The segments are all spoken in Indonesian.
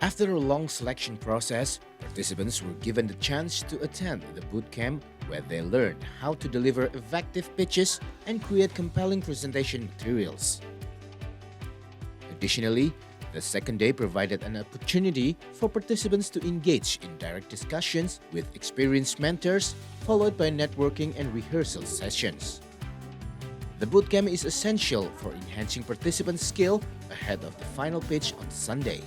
After a long selection process, participants were given the chance to attend the bootcamp where they learned how to deliver effective pitches and create compelling presentation materials. Additionally, the second day provided an opportunity for participants to engage in direct discussions with experienced mentors, followed by networking and rehearsal sessions. The bootcamp is essential for enhancing participants' skill ahead of the final pitch on Sunday.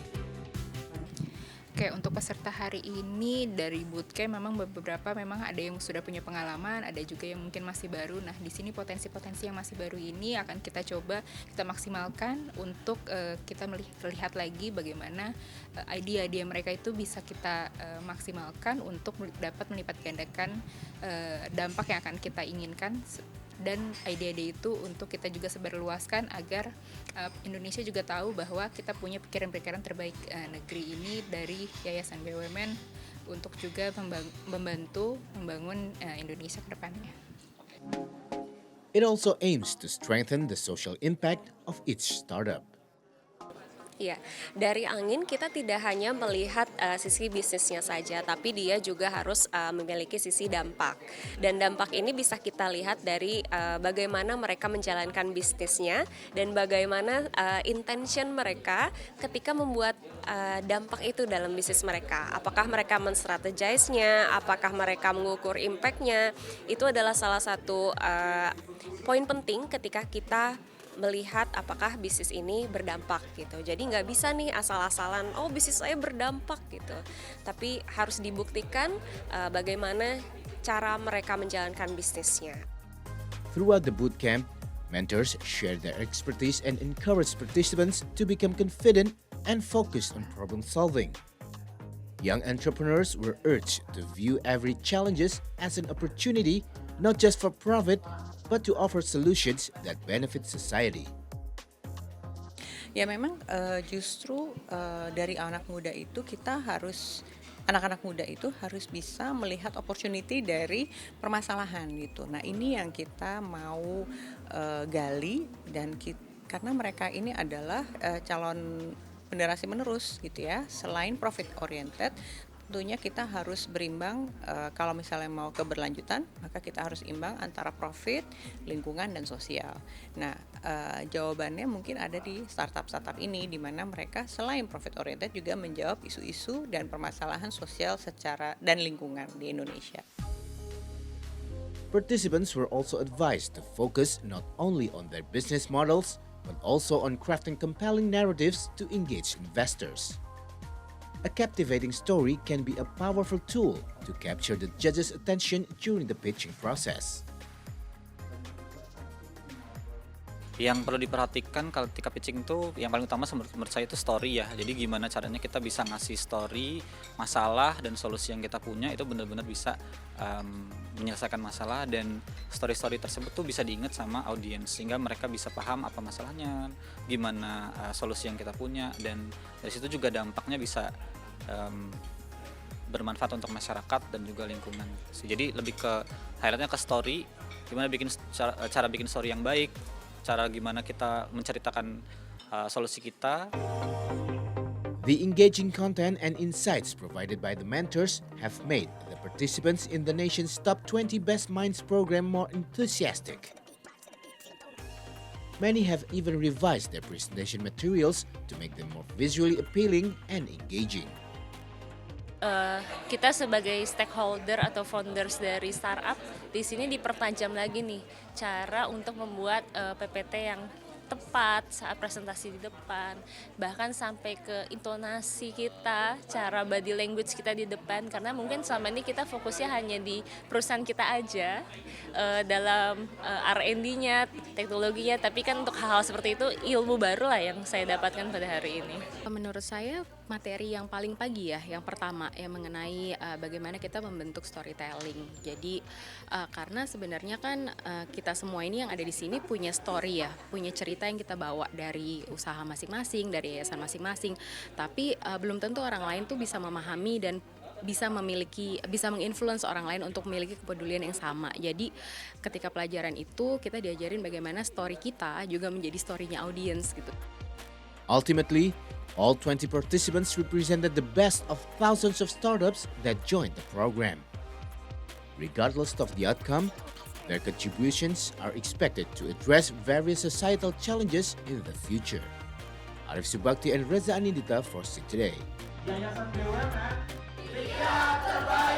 Oke, untuk peserta hari ini dari bootcamp memang beberapa memang ada yang sudah punya pengalaman, ada juga yang mungkin masih baru. Nah, di sini potensi-potensi yang masih baru ini akan kita coba kita maksimalkan untuk kita melihat lagi bagaimana ide-ide mereka itu bisa kita maksimalkan untuk dapat melipat gandakan dampak yang akan kita inginkan, dan ide-ide itu untuk kita juga sebarluaskan agar Indonesia juga tahu bahwa kita punya pikiran-pikiran terbaik negeri ini dari Yayasan BUMN untuk juga membantu membangun Indonesia ke depannya. It also aims to strengthen the social impact of each startup. Ya, dari Angin kita tidak hanya melihat sisi bisnisnya saja, tapi dia juga harus memiliki sisi dampak. Dan dampak ini bisa kita lihat dari bagaimana mereka menjalankan bisnisnya dan bagaimana intention mereka ketika membuat dampak itu dalam bisnis mereka. Apakah mereka men-strategize-nya, apakah mereka mengukur impact-nya, itu adalah salah satu poin penting ketika kita melihat apakah bisnis ini berdampak gitu. Jadi nggak bisa nih asal-asalan, oh bisnis saya berdampak gitu. Tapi harus dibuktikan bagaimana cara mereka menjalankan bisnisnya. Throughout the bootcamp, mentors shared their expertise and encouraged participants to become confident and focused on problem solving. Young entrepreneurs were urged to view every challenges as an opportunity, not just for profit, but to offer solutions that benefit society. Ya memang justru dari anak muda itu anak-anak muda itu harus bisa melihat opportunity dari permasalahan gitu. Nah ini yang kita mau gali dan karena mereka ini adalah calon generasi menerus gitu ya. Selain profit oriented, tentunya kita harus berimbang, kalau misalnya mau keberlanjutan maka kita harus imbang antara profit, lingkungan, dan sosial. Nah jawabannya mungkin ada di startup ini, di mana mereka selain profit oriented juga menjawab isu-isu dan permasalahan sosial dan lingkungan di Indonesia. Participants were also advised to focus not only on their business models, but also on crafting compelling narratives to engage investors. A captivating story can be a powerful tool to capture the judge's attention during the pitching process. Yang perlu diperhatikan kalau ketika pitching itu yang paling utama menurut saya itu story ya. Jadi gimana caranya kita bisa ngasih story, masalah dan solusi yang kita punya itu benar-benar bisa menyelesaikan masalah, dan story-story tersebut tuh bisa diingat sama audiens sehingga mereka bisa paham apa masalahnya, gimana solusi yang kita punya, dan dari situ juga dampaknya bisa bermanfaat untuk masyarakat dan juga lingkungan. Jadi lebih ke highlightnya ke story, gimana cara bikin story yang baik, cara gimana kita menceritakan solusi kita. The engaging content and insights provided by the mentors have made the participants in the nation's top 20 Best Minds program more enthusiastic. Many have even revised their presentation materials to make them more visually appealing and engaging. Kita sebagai stakeholder atau founders dari startup di sini dipertajam lagi nih cara untuk membuat PPT yang tepat saat presentasi di depan, bahkan sampai ke intonasi kita, cara body language kita di depan, karena mungkin selama ini kita fokusnya hanya di perusahaan kita aja dalam R&D-nya, teknologinya, tapi kan untuk hal-hal seperti itu ilmu baru lah yang saya dapatkan pada hari ini. Menurut saya materi yang paling pagi ya, yang pertama yang mengenai bagaimana kita membentuk storytelling. Jadi karena sebenarnya kan kita semua ini yang ada di sini punya story ya, punya cerita yang kita bawa dari usaha masing-masing, dari yayasan masing-masing. Tapi belum tentu orang lain tuh bisa memahami dan bisa menginfluence orang lain untuk memiliki kepedulian yang sama. Jadi ketika pelajaran itu kita diajarin bagaimana story kita juga menjadi story-nya audiens gitu. Ultimately, all 20 participants represented the best of thousands of startups that joined the program. Regardless of the outcome, their contributions are expected to address various societal challenges in the future. Arif Subakti and Reza Anindita for Today. Yayasan BUMN, Pria Terbaik.